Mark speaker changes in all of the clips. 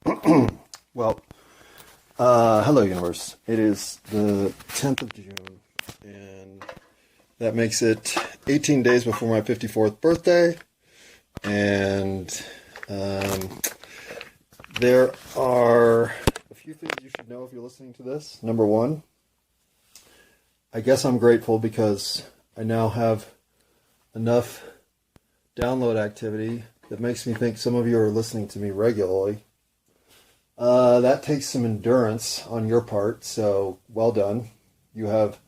Speaker 1: Well, hello, universe. It is the 10th of June, and that makes it 18 days before my 54th birthday. And there are a few things you should know if you're listening to this. Number one, I guess I'm grateful because I now have enough download activity that makes me think some of you are listening to me regularly. That takes some endurance on your part, so well done. You have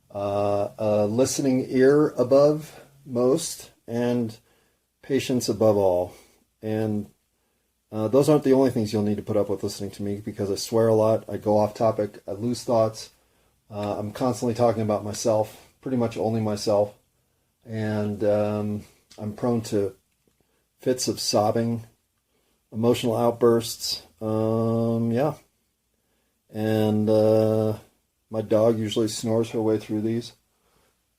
Speaker 1: a listening ear above most and patience above all. And those aren't the only things you'll need to put up with listening to me, because I swear a lot, I go off topic, I lose thoughts. I'm constantly talking about myself, pretty much only myself. And I'm prone to fits of sobbing, emotional outbursts. Yeah. And my dog usually snores her way through these.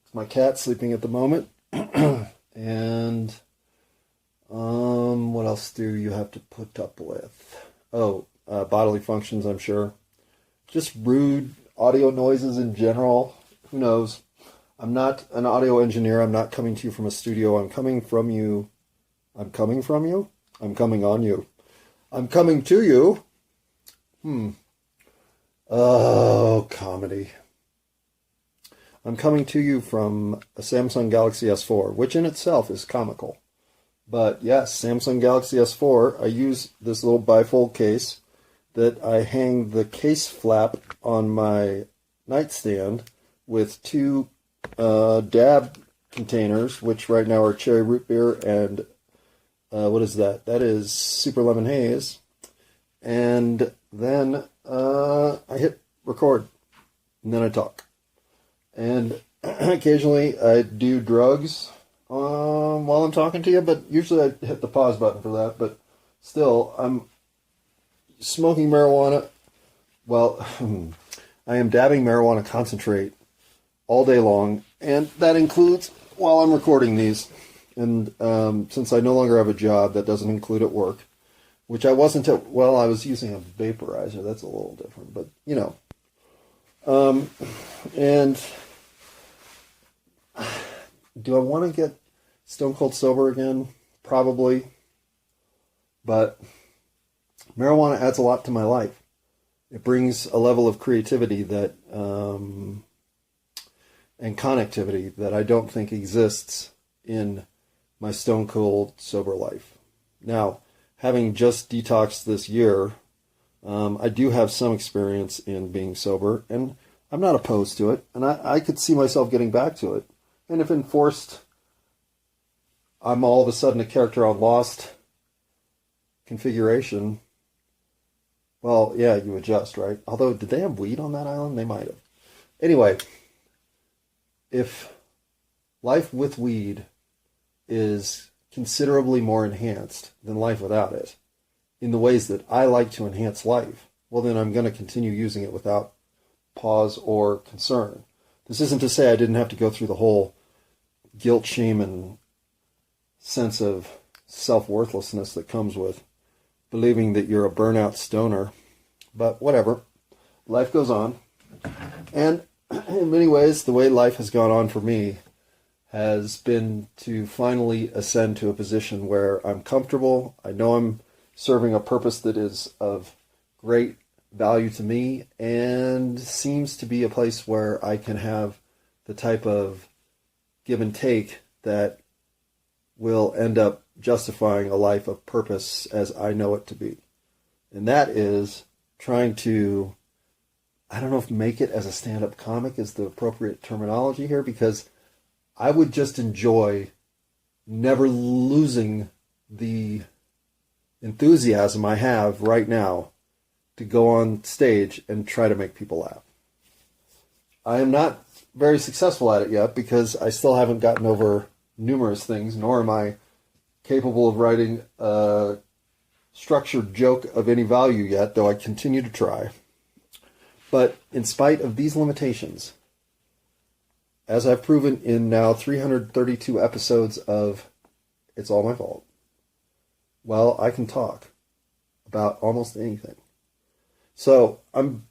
Speaker 1: It's my cat sleeping at the moment. And what else do you have to put up with? Oh, bodily functions, I'm sure. Just rude audio noises in general. Who knows? I'm not an audio engineer. I'm not coming to you from a studio. I'm coming from you. I'm coming from you? I'm coming on you. I'm coming to you. Oh, comedy. I'm coming to you from a Samsung Galaxy S4, which in itself is comical. But yes, Samsung Galaxy S4, I use this little bifold case that I hang the case flap on my nightstand with two dab containers, which right now are cherry root beer and what is that? That is Super Lemon Haze. And then I hit record, and then I talk. And occasionally I do drugs while I'm talking to you, but usually I hit the pause button for that. But still, I'm smoking marijuana. Well, I am dabbing marijuana concentrate all day long, and that includes while I'm recording these. And since I no longer have a job, that doesn't include at work, which I wasn't at. Well, I was using a vaporizer. That's a little different, but you know. And do I want to get stone cold sober again? Probably. But marijuana adds a lot to my life. It brings a level of creativity that and connectivity that I don't think exists in my stone cold sober life. Now, having just detoxed this year, I do have some experience in being sober, and I'm not opposed to it, and I could see myself getting back to it. And if enforced, I'm all of a sudden a character on Lost configuration, well, yeah, you adjust, right? Although, did they have weed on that island? They might have. Anyway, if life with weed is considerably more enhanced than life without it, in the ways that I like to enhance life, well, then I'm going to continue using it without pause or concern. This isn't to say I didn't have to go through the whole guilt, shame, and sense of self-worthlessness that comes with believing that you're a burnout stoner. But whatever. Life goes on. And in many ways, the way life has gone on for me has been to finally ascend to a position where I'm comfortable. I know I'm serving a purpose that is of great value to me, and seems to be a place where I can have the type of give and take that will end up justifying a life of purpose as I know it to be. And that is trying to, I don't know if make it as a stand-up comic is the appropriate terminology here, because I would just enjoy never losing the enthusiasm I have right now to go on stage and try to make people laugh. I am not very successful at it yet because I still haven't gotten over numerous things, nor am I capable of writing a structured joke of any value yet, though I continue to try. But in spite of these limitations, as I've proven in now 332 episodes of It's All My Fault, well, I can talk about almost anything. So I'm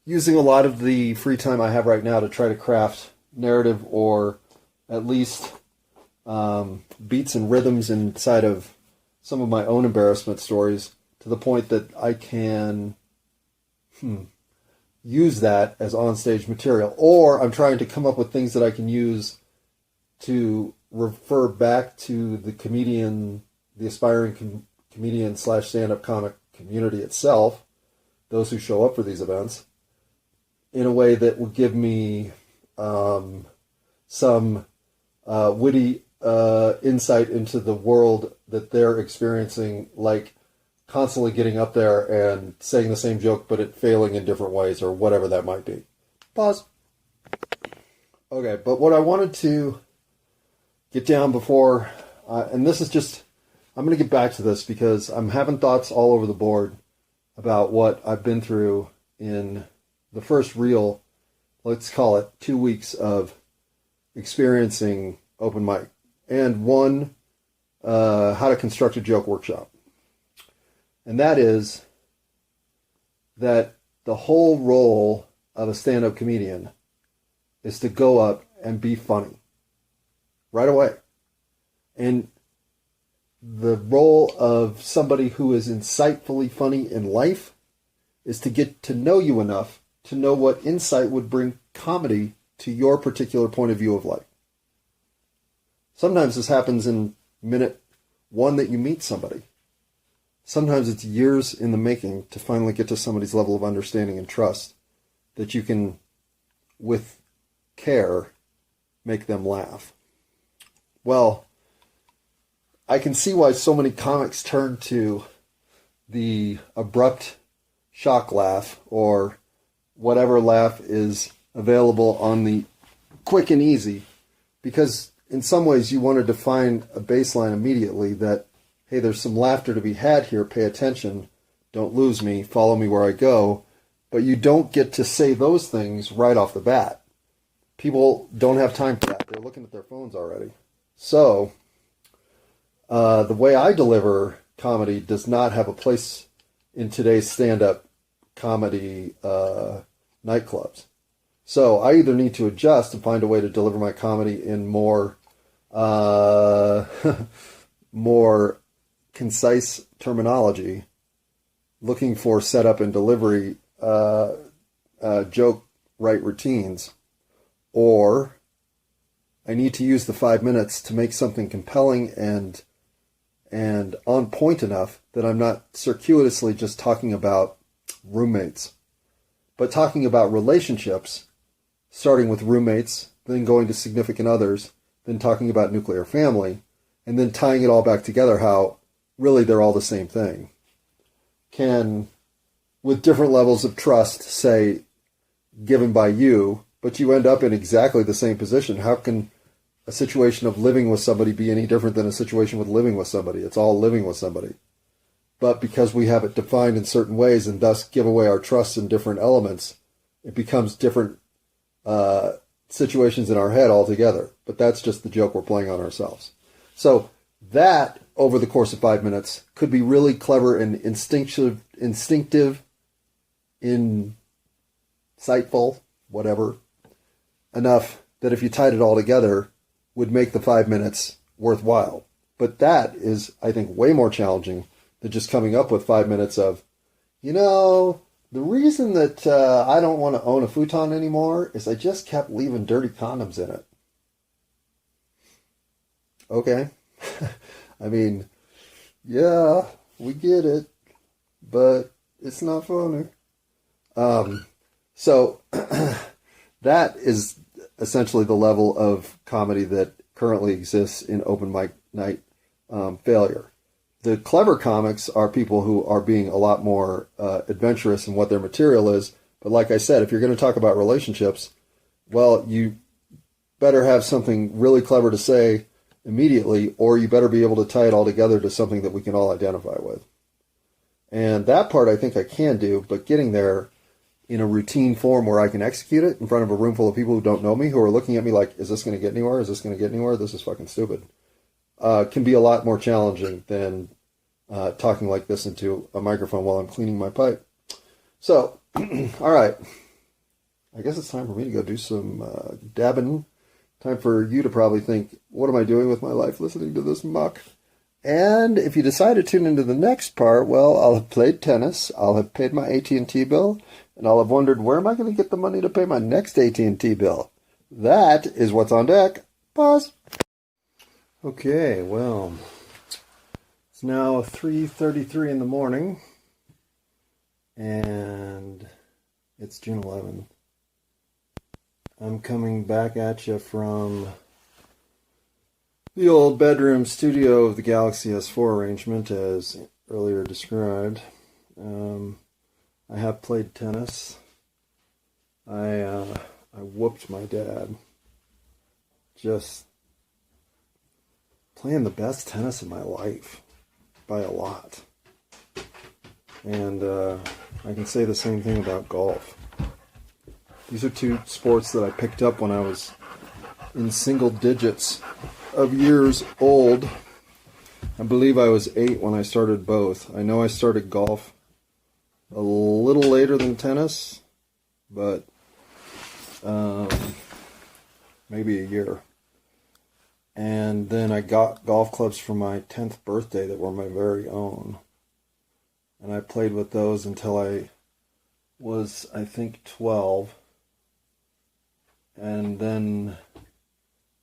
Speaker 1: using a lot of the free time I have right now to try to craft narrative, or at least beats and rhythms inside of some of my own embarrassment stories, to the point that I can use that as onstage material. Or I'm trying to come up with things that I can use to refer back to the comedian, the aspiring comedian / stand-up comic community itself, those who show up for these events, in a way that will give me some witty insight into the world that they're experiencing, like constantly getting up there and saying the same joke but it failing in different ways, or whatever that might be. Pause. Okay, but what I wanted to get down before, and this is just, I'm going to get back to this because I'm having thoughts all over the board about what I've been through in the first real, let's call it 2 weeks of experiencing open mic, and one how to construct a joke workshop. And that is that the whole role of a stand-up comedian is to go up and be funny right away. And the role of somebody who is insightfully funny in life is to get to know you enough to know what insight would bring comedy to your particular point of view of life. Sometimes this happens in minute one that you meet somebody. Sometimes it's years in the making to finally get to somebody's level of understanding and trust that you can, with care, make them laugh. Well, I can see why so many comics turn to the abrupt shock laugh, or whatever laugh is available on the quick and easy, because in some ways you want to define a baseline immediately that, hey, there's some laughter to be had here, pay attention, don't lose me, follow me where I go. But you don't get to say those things right off the bat. People don't have time for that. They're looking at their phones already. So, the way I deliver comedy does not have a place in today's stand-up comedy nightclubs. So I either need to adjust and find a way to deliver my comedy in more more concise terminology, looking for setup and delivery joke right routines, or I need to use the 5 minutes to make something compelling and on point enough that I'm not circuitously just talking about roommates, but talking about relationships, starting with roommates, then going to significant others, then talking about nuclear family, and then tying it all back together, how really they're all the same thing. Can, with different levels of trust, say, given by you, but you end up in exactly the same position. How can a situation of living with somebody be any different than a situation with living with somebody? It's all living with somebody. But because we have it defined in certain ways and thus give away our trust in different elements, it becomes different situations in our head altogether. But that's just the joke we're playing on ourselves. So that, over the course of 5 minutes, could be really clever and instinctive, insightful, whatever, enough that if you tied it all together, would make the 5 minutes worthwhile. But that is, I think, way more challenging than just coming up with 5 minutes of, the reason that I don't want to own a futon anymore is I just kept leaving dirty condoms in it. Okay. I mean, yeah, we get it, but it's not funny. So that is essentially the level of comedy that currently exists in open mic night failure. The clever comics are people who are being a lot more adventurous in what their material is. But like I said, if you're going to talk about relationships, well, you better have something really clever to say immediately, or you better be able to tie it all together to something that we can all identify with. And that part I think I can do, but getting there in a routine form where I can execute it in front of a room full of people who don't know me, who are looking at me like, is this going to get anywhere? Is this going to get anywhere? This is fucking stupid. Can be a lot more challenging than talking like this into a microphone while I'm cleaning my pipe. So, all right. I guess it's time for me to go do some dabbing. Time for you to probably think, what am I doing with my life listening to this muck? And if you decide to tune into the next part, well, I'll have played tennis, I'll have paid my AT&T bill, and I'll have wondered, where am I going to get the money to pay my next AT&T bill? That is what's on deck. Pause. Okay, well, it's now 3:33 in the morning, and it's June 11th. I'm coming back at you from the old bedroom studio of the Galaxy S4 arrangement, as earlier described. I have played tennis. I whooped my dad. Just playing the best tennis of my life by a lot. And I can say the same thing about golf. These are two sports that I picked up when I was in single digits of years old. I believe I was 8 when I started both. I know I started golf a little later than tennis, but maybe a year. And then I got golf clubs for my 10th birthday that were my very own. And I played with those until I was, I think, 12. And then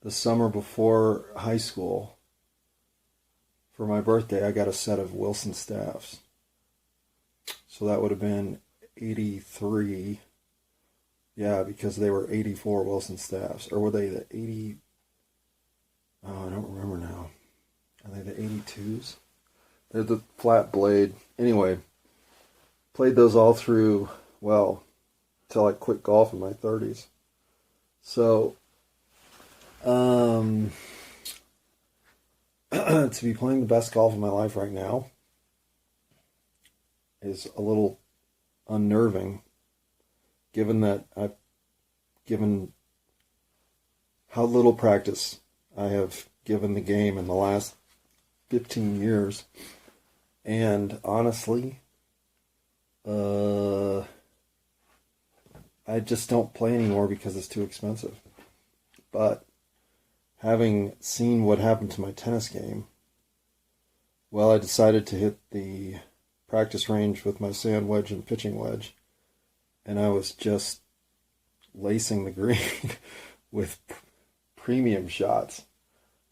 Speaker 1: the summer before high school, for my birthday, I got a set of Wilson staffs. So that would have been 83. Yeah, because they were 84 Wilson staffs. Or were they the 80? Oh, I don't remember now. Are they the 82s? They're the flat blade. Anyway, played those all through, well, till I quit golf in my 30s. So, to be playing the best golf of my life right now is a little unnerving, given that I've given how little practice I have given the game in the last 15 years. And honestly, I just don't play anymore because it's too expensive. But having seen what happened to my tennis game, well, I decided to hit the practice range with my sand wedge and pitching wedge, and I was just lacing the green with premium shots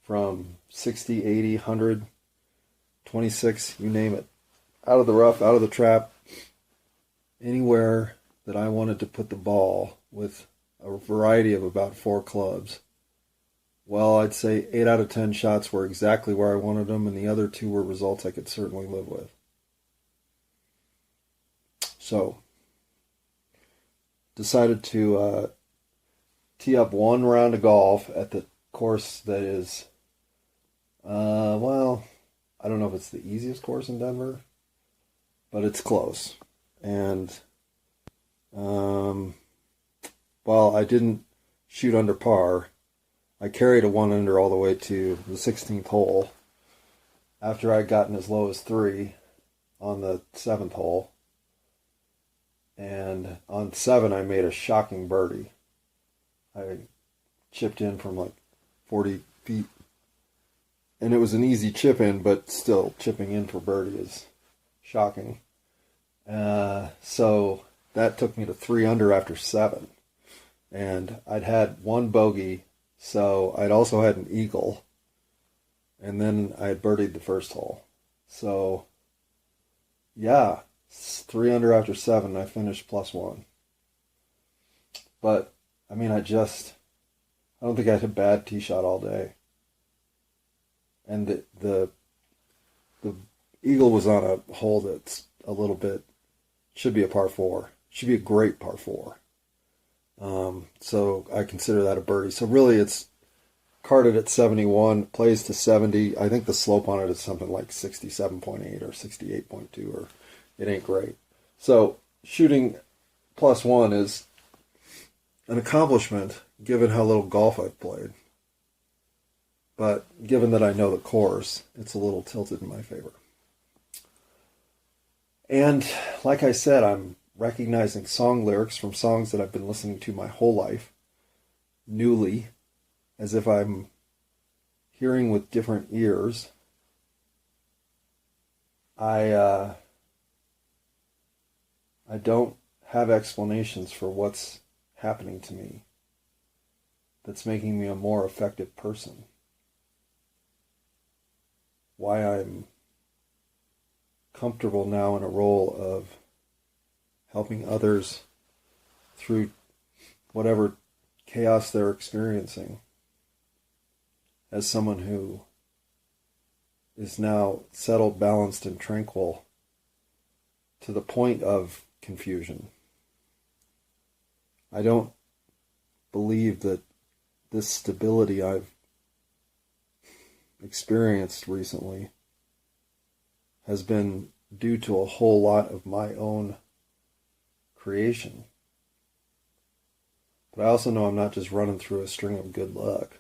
Speaker 1: from 60, 80, 100, 26, you name it. Out of the rough, out of the trap, anywhere that I wanted to put the ball with a variety of about 4 clubs. Well, I'd say 8 out of 10 shots were exactly where I wanted them, and the other 2 were results I could certainly live with. So, decided to tee up one round of golf at the course that is, well, I don't know if it's the easiest course in Denver, but it's close. And, while I didn't shoot under par, I carried a 1 under all the way to the 16th hole after I'd gotten as low as 3 on the 7th hole. And on 7, I made a shocking birdie. I chipped in from like 40 feet. And it was an easy chip in, but still chipping in for birdie is shocking. So that took me to 3 under after 7. And I'd had 1 bogey, so I'd also had an eagle. And then I had birdied the first hole. So, yeah, 3 under after 7, I finished +1. But, I mean, I don't think I had a bad tee shot all day. And the eagle was on a hole that's a little bit, should be a par 4. Should be a great par 4. So I consider that a birdie. So really it's carded at 71, plays to 70. I think the slope on it is something like 67.8 or 68.2, or it ain't great. So shooting +1 is an accomplishment given how little golf I've played. But given that I know the course, it's a little tilted in my favor. And like I said, I'm recognizing song lyrics from songs that I've been listening to my whole life, newly, as if I'm hearing with different ears. I don't have explanations for what's happening to me that's making me a more effective person. Why I'm comfortable now in a role of helping others through whatever chaos they're experiencing, as someone who is now settled, balanced, and tranquil to the point of confusion. I don't believe that this stability I've experienced recently has been due to a whole lot of my own creation. But I also know I'm not just running through a string of good luck.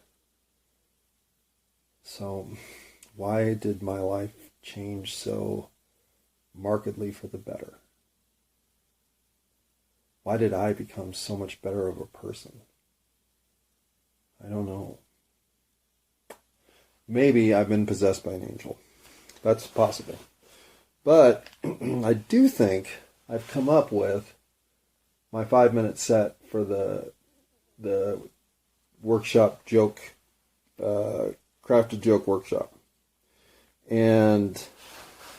Speaker 1: So why did my life change so markedly for the better? Why did I become so much better of a person? I don't know. Maybe I've been possessed by an angel. That's possible. But I do think I've come up with my 5-minute set for the workshop joke, crafted joke workshop. And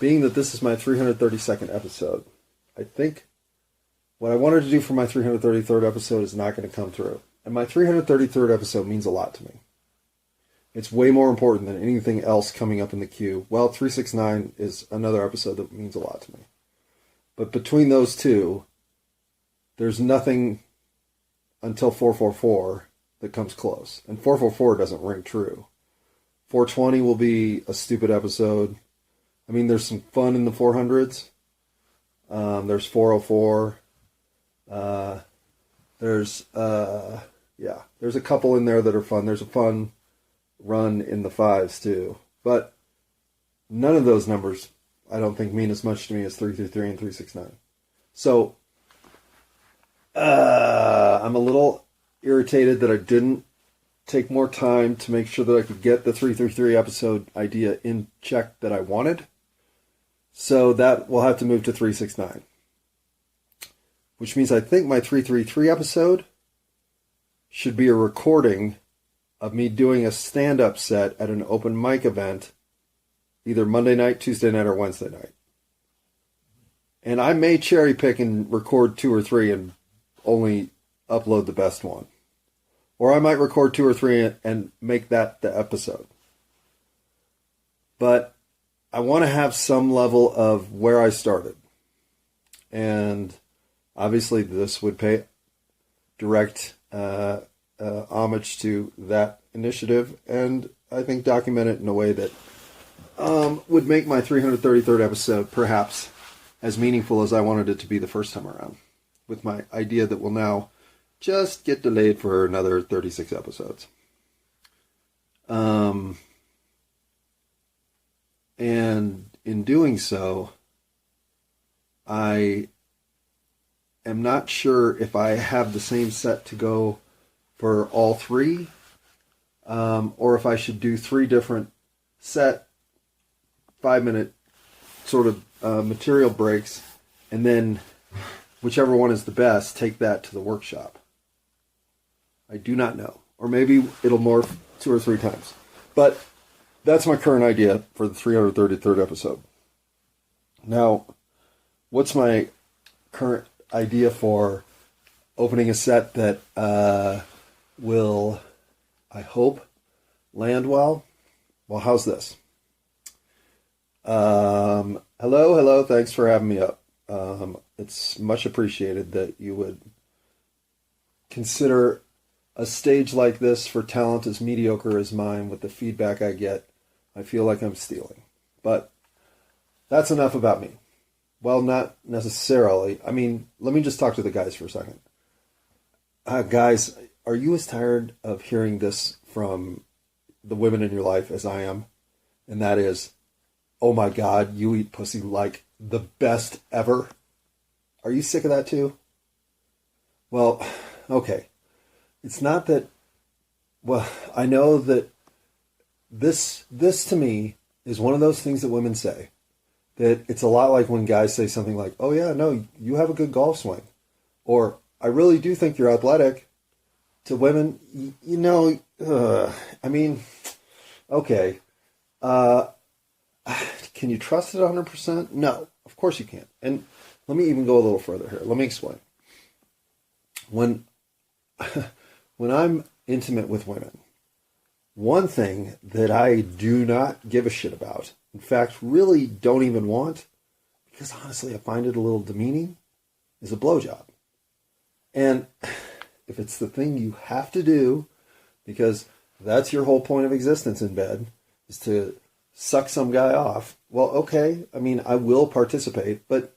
Speaker 1: being that this is my 332nd episode, I think what I wanted to do for my 333rd episode is not going to come through. And my 333rd episode means a lot to me. It's way more important than anything else coming up in the queue. Well, 369 is another episode that means a lot to me. But between those two, there's nothing until 444 that comes close. And 444 doesn't ring true. 420 will be a stupid episode. I mean, there's some fun in the 400s. There's 404. There's a couple in there that are fun. There's a fun run in the 5s too. But none of those numbers, I don't think, mean as much to me as 333 and 369. So, I'm a little irritated that I didn't take more time to make sure that I could get the 333 episode idea in check that I wanted. So that will have to move to 369. Which means I think my 333 episode should be a recording of me doing a stand-up set at an open mic event, either Monday night, Tuesday night, or Wednesday night. And I may cherry pick and record 2 or 3 and only upload the best one. Or I might record 2 or 3 and make that the episode. But I want to have some level of where I started. And obviously this would pay direct homage to that initiative, and I think document it in a way that would make my 333rd episode perhaps as meaningful as I wanted it to be the first time around, with my idea that will now just get delayed for another 36 episodes. And in doing so, I am not sure if I have the same set to go for all 3, or if I should do 3 different set 5-minute sort of material breaks, and then whichever one is the best, take that to the workshop. I do not know. Or maybe it'll morph 2 or 3 times. But that's my current idea for the 333rd episode. Now, what's my current idea for opening a set that will, I hope, land well? Well, how's this? Hello, thanks for having me up. It's much appreciated that you would consider a stage like this for talent as mediocre as mine. With the feedback I get, I feel like I'm stealing. But that's enough about me. Well, not necessarily. I mean, let me just talk to the guys for a second. Guys, are you as tired of hearing this from the women in your life as I am? And that is, oh my God, you eat pussy like the best ever. Are you sick of that too? Well, okay. It's not that, well, I know that this to me is one of those things that women say. That it's a lot like when guys say something like, oh yeah, no, you have a good golf swing. Or, I really do think you're athletic. To women, I mean, okay. Can you trust it 100%? No, of course you can't. And let me even go a little further here. Let me explain. When I'm intimate with women, one thing that I do not give a shit about, in fact, really don't even want, because honestly I find it a little demeaning, is a blowjob. And if it's the thing you have to do, because that's your whole point of existence in bed, is to suck some guy off, well, okay, I mean, I will participate, but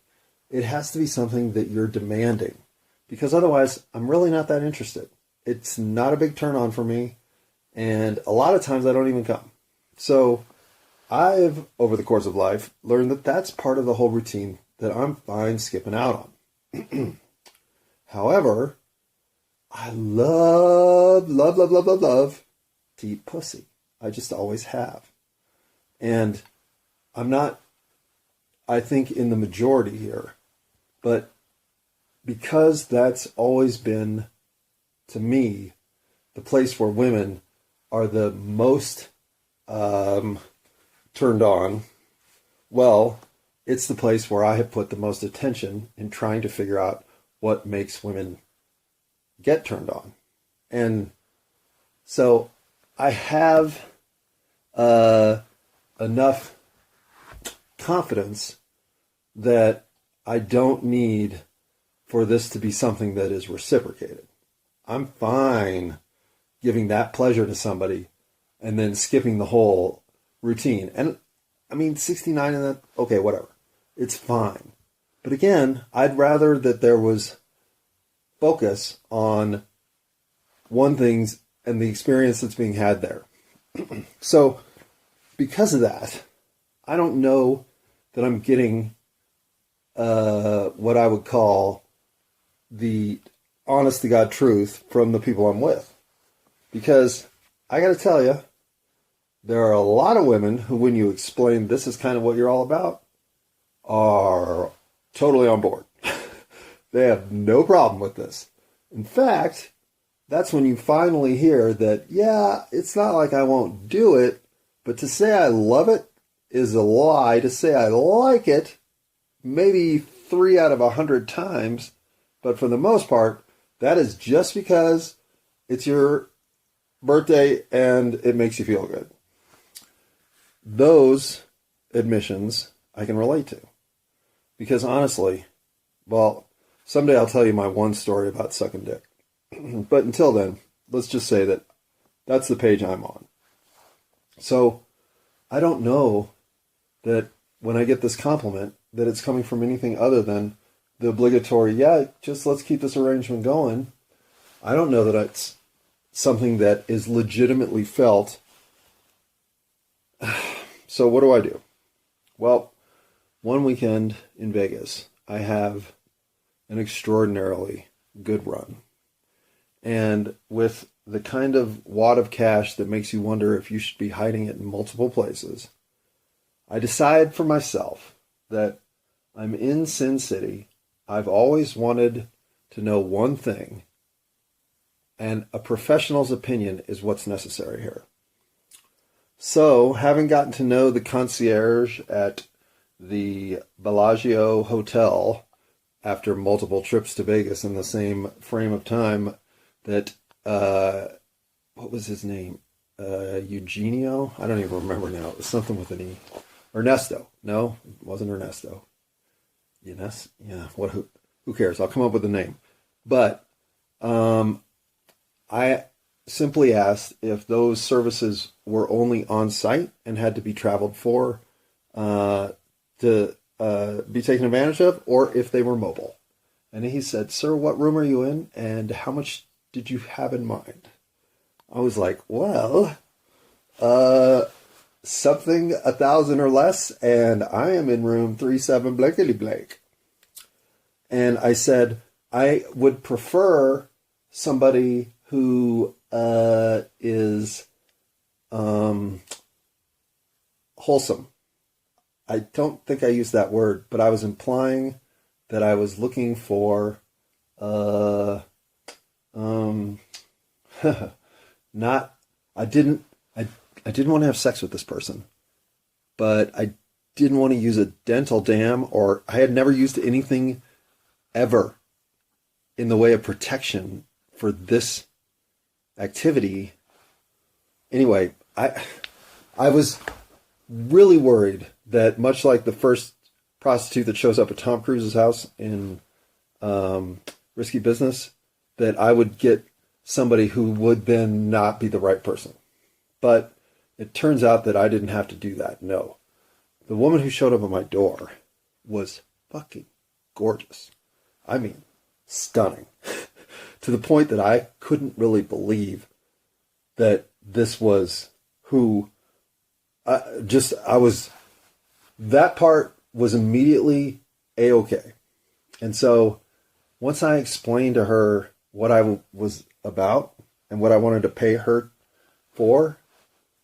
Speaker 1: it has to be something that you're demanding, because otherwise I'm really not that interested. It's not a big turn on for me, and a lot of times I don't even come. So I've, over the course of life, learned that that's part of the whole routine that I'm fine skipping out on. However, I love to eat pussy. I just always have. And I'm not, I think, in the majority here, but because that's always been, to me, the place where women are the most turned on, well, it's the place where I have put the most attention in trying to figure out what makes women get turned on. And so I have enough confidence that I don't need for this to be something that is reciprocated. I'm fine giving that pleasure to somebody and then skipping the whole routine. And I mean, 69 and that, okay, whatever. It's fine. But again, I'd rather that there was focus on one thing's and the experience that's being had there. So because of that, I don't know that I'm getting what I would call the honest to God truth from the people I'm with. Because I got to tell you, there are a lot of women who, when you explain this is kind of what you're all about, are totally on board. They have no problem with this. In fact, that's when you finally hear that, yeah, it's not like I won't do it, but to say I love it is a lie. To say I like it, maybe 3 out of 100 times, but for the most part, that is just because it's your birthday and it makes you feel good. Those admissions I can relate to. Because honestly, well, someday I'll tell you my one story about sucking dick. But until then, let's just say that that's the page I'm on. So I don't know that when I get this compliment that it's coming from anything other than the obligatory, yeah, just let's keep this arrangement going. I don't know that it's something that is legitimately felt. So what do? Well, one weekend in Vegas, I have an extraordinarily good run. And with the kind of wad of cash that makes you wonder if you should be hiding it in multiple places, I decide for myself that I'm in Sin City. I've always wanted to know one thing, and a professional's opinion is what's necessary here. So, having gotten to know the concierge at the Bellagio Hotel after multiple trips to Vegas in the same frame of time that, what was his name? Eugenio? I don't even remember now. It was something with an E. Ernesto. No, it wasn't Ernesto. Yes? Yeah, who cares? I'll come up with a name. But I simply asked if those services were only on site and had to be traveled for to be taken advantage of, or if they were mobile. And he said, "Sir, what room are you in, and how much did you have in mind?" I was like, well, something 1,000 or less, and I am in room 37 blankety blank. And I said, I would prefer somebody who is wholesome. I don't think I used that word, but I was implying that I was looking for not, I didn't want to have sex with this person, but I didn't want to use a dental dam, or I had never used anything ever in the way of protection for this activity. Anyway, I was really worried that, much like the first prostitute that shows up at Tom Cruise's house in Risky Business, that I would get somebody who would then not be the right person. But it turns out that I didn't have to do that. No. The woman who showed up at my door was fucking gorgeous. I mean, stunning. To the point that I couldn't really believe that this was who that part was immediately A-okay. And so once I explained to her what I was about and what I wanted to pay her for,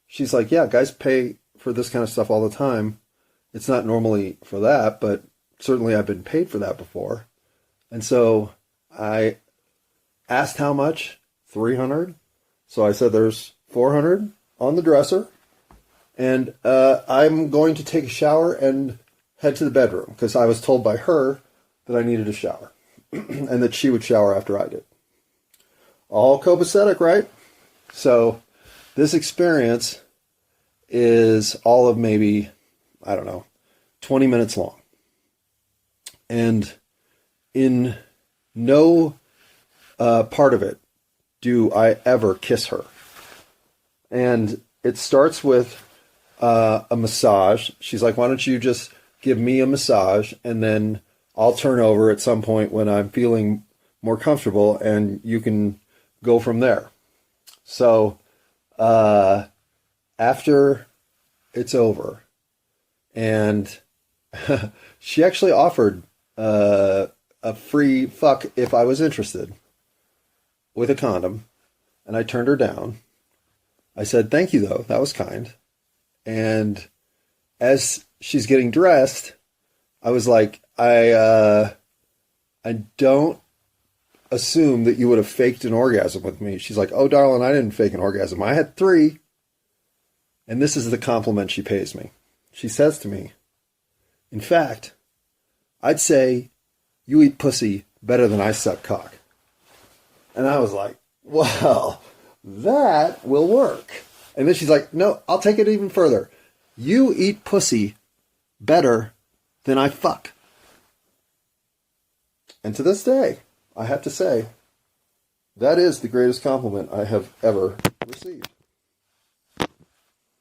Speaker 1: she's like, yeah, guys pay for this kind of stuff all the time. It's not normally for that, but certainly I've been paid for that before. And so I asked how much, $300. So I said, there's $400 on the dresser. And I'm going to take a shower and head to the bedroom, because I was told by her that I needed a shower and that she would shower after I did. All copacetic, right? So this experience is all of maybe, 20 minutes long. And in no part of it do I ever kiss her. And it starts with a massage. She's like, why don't you just give me a massage, and then I'll turn over at some point when I'm feeling more comfortable, and you can go from there. So after it's over, and she actually offered a free fuck if I was interested, with a condom, and I turned her down. I said, thank you, though. That was kind. And as she's getting dressed, I was like, I don't assume that you would have faked an orgasm with me. She's like, oh, darling, I didn't fake an orgasm. I had 3. And this is the compliment she pays me. She says to me, in fact, I'd say you eat pussy better than I suck cock. And I was like, well, that will work. And then she's like, no, I'll take it even further. You eat pussy better than I fuck. And to this day, I have to say, that is the greatest compliment I have ever received.